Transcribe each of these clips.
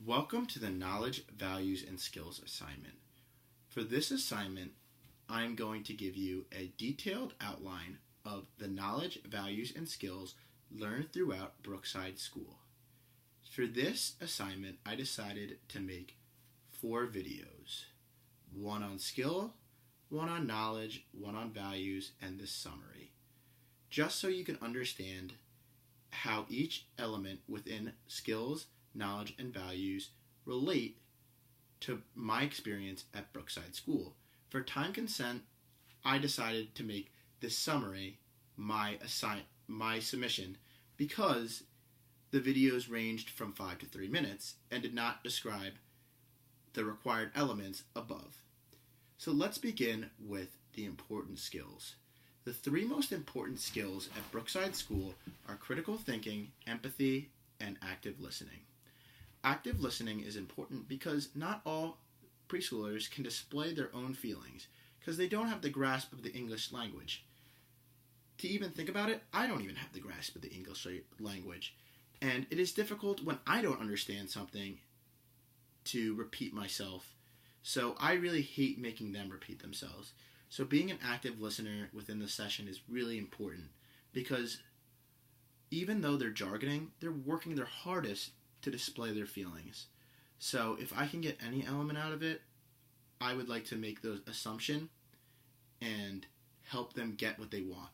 Welcome to the Knowledge, Values, and Skills assignment. For this assignment, I'm going to give you a detailed outline of the knowledge, values, and skills learned throughout Brookside School. For this assignment, I decided to make 4 videos. One on skill, one on knowledge, one on values, and this summary. Just so you can understand how each element within skills, knowledge, and values relate to my experience at Brookside School. For time consent, I decided to make this summary my submission because the videos ranged from 5 to 3 minutes and did not describe the required elements above. So let's begin with the important skills. The 3 most important skills at Brookside School are critical thinking, empathy, and active listening. Active listening is important because not all preschoolers can display their own feelings because they don't have the grasp of the English language. To even think about it, I don't even have the grasp of the English language. And it is difficult when I don't understand something to repeat myself. So I really hate making them repeat themselves. So being an active listener within the session is really important because even though they're jargoning, they're working their hardest to display their feelings. So if I can get any element out of it, I would like to make those assumption and help them get what they want.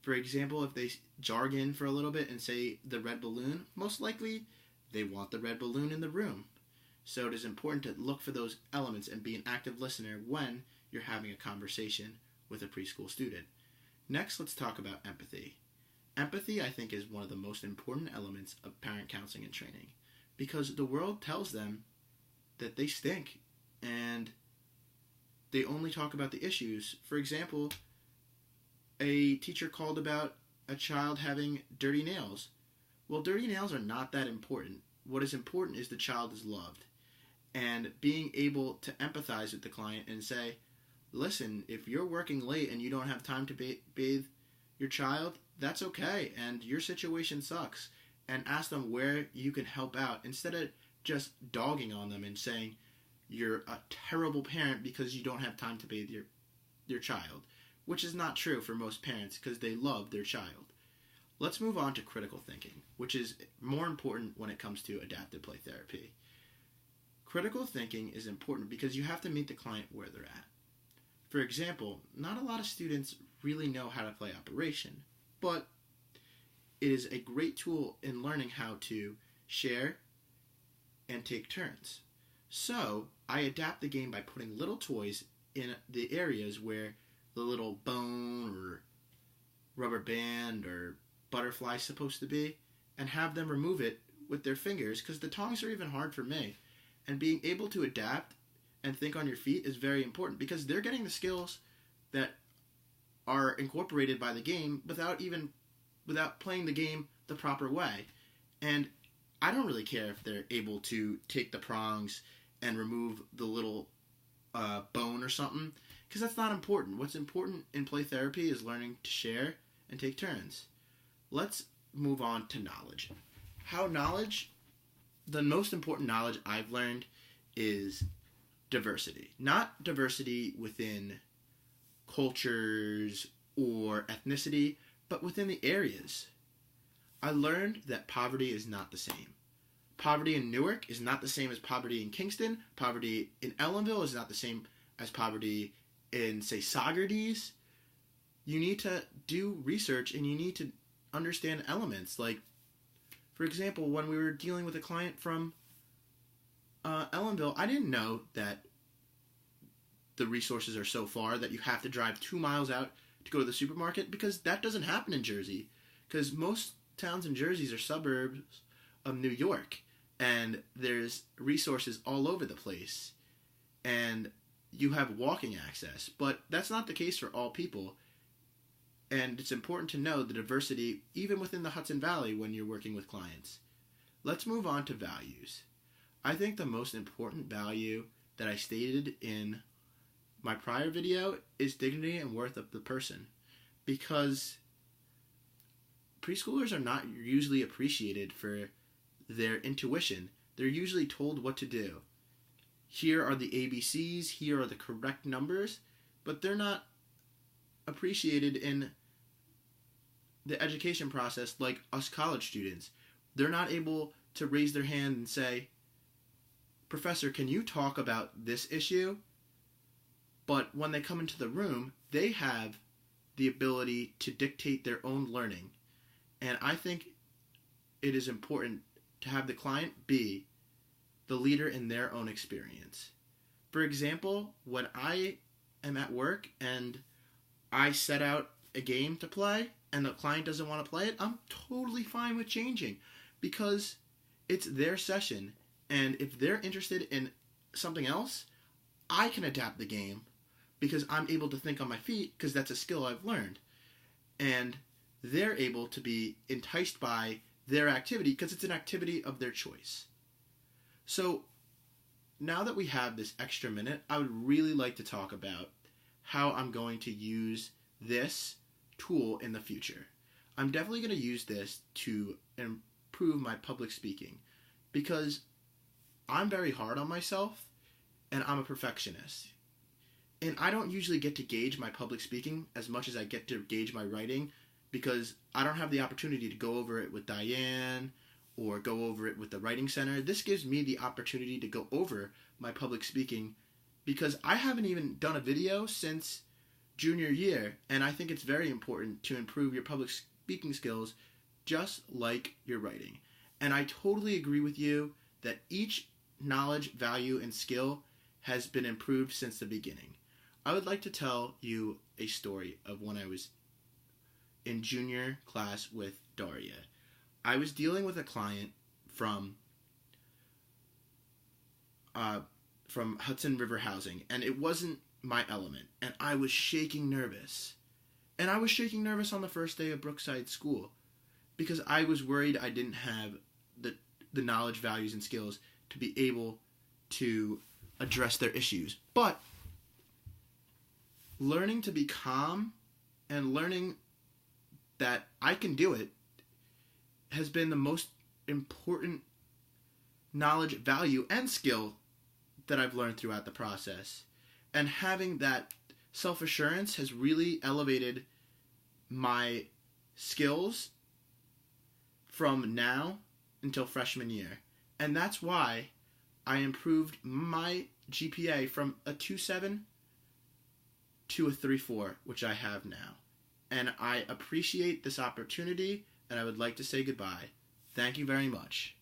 For example, if they jargon for a little bit and say the red balloon, most likely they want the red balloon in the room. So it is important to look for those elements and be an active listener when you're having a conversation with a preschool student. Next, let's talk about empathy. Empathy, I think, is one of the most important elements of parent counseling and training because the world tells them that they stink and they only talk about the issues. For example, a teacher called about a child having dirty nails. Well, dirty nails are not that important. What is important is the child is loved. And being able to empathize with the client and say, listen, if you're working late and you don't have time to bathe your child, that's okay, and your situation sucks. And ask them where you can help out instead of just dogging on them and saying you're a terrible parent because you don't have time to bathe your child, which is not true for most parents because they love their child. Let's move on to critical thinking, which is more important when it comes to adaptive play therapy. Critical thinking is important because you have to meet the client where they're at. For example, not a lot of students really know how to play Operation, but it is a great tool in learning how to share and take turns. So I adapt the game by putting little toys in the areas where the little bone or rubber band or butterfly is supposed to be and have them remove it with their fingers because the tongs are even hard for me. And being able to adapt and think on your feet is very important because they're getting the skills that are incorporated by the game without playing the game the proper way. And I don't really care if they're able to take the prongs and remove the little bone or something because that's not important. What's important in play therapy is learning to share and take turns. Let's move on to knowledge. The most important knowledge I've learned is diversity. Not diversity within cultures or ethnicity, but within the areas. I learned that poverty is not the same. Poverty in Newark is not the same as poverty in Kingston. Poverty in Ellenville is not the same as poverty in, say, Saugerties. You need to do research and you need to understand elements. Like, for example, when we were dealing with a client from Ellenville, I didn't know that the resources are so far that you have to drive 2 miles out to go to the supermarket because that doesn't happen in Jersey. Because most towns in Jersey are suburbs of New York and there's resources all over the place and you have walking access. But that's not the case for all people. And it's important to know the diversity even within the Hudson Valley when you're working with clients. Let's move on to values. I think the most important value that I stated in my prior video is dignity and worth of the person because preschoolers are not usually appreciated for their intuition. they're usually told what to do. Here are the ABCs, here are the correct numbers, but they're not appreciated in the education process like us college students. They're not able to raise their hand and say, "Professor, can you talk about this issue?" But when they come into the room, they have the ability to dictate their own learning. And I think it is important to have the client be the leader in their own experience. For example, when I am at work and I set out a game to play and the client doesn't want to play it, I'm totally fine with changing because it's their session. And if they're interested in something else, I can adapt the game because I'm able to think on my feet because that's a skill I've learned. And they're able to be enticed by their activity because it's an activity of their choice. So now that we have this extra minute, I would really like to talk about how I'm going to use this tool in the future. I'm definitely going to use this to improve my public speaking because I'm very hard on myself and I'm a perfectionist. And I don't usually get to gauge my public speaking as much as I get to gauge my writing because I don't have the opportunity to go over it with Diane or go over it with the Writing Center. This gives me the opportunity to go over my public speaking because I haven't even done a video since junior year, and I think it's very important to improve your public speaking skills just like your writing. And I totally agree with you that each knowledge, value, and skill has been improved since the beginning. I would like to tell you a story of when I was in junior class with Daria. I was dealing with a client from Hudson River Housing, and it wasn't my element, and I was shaking nervous. And I was shaking nervous on the first day of Brookside School because I was worried I didn't have the knowledge, values, and skills to be able to address their issues. But learning to be calm and learning that I can do it has been the most important knowledge, value, and skill that I've learned throughout the process. And having that self-assurance has really elevated my skills from now until freshman year. And that's why I improved my GPA from a 2.7 to a 3.4, which I have now. And I appreciate this opportunity, and I would like to say goodbye. Thank you very much.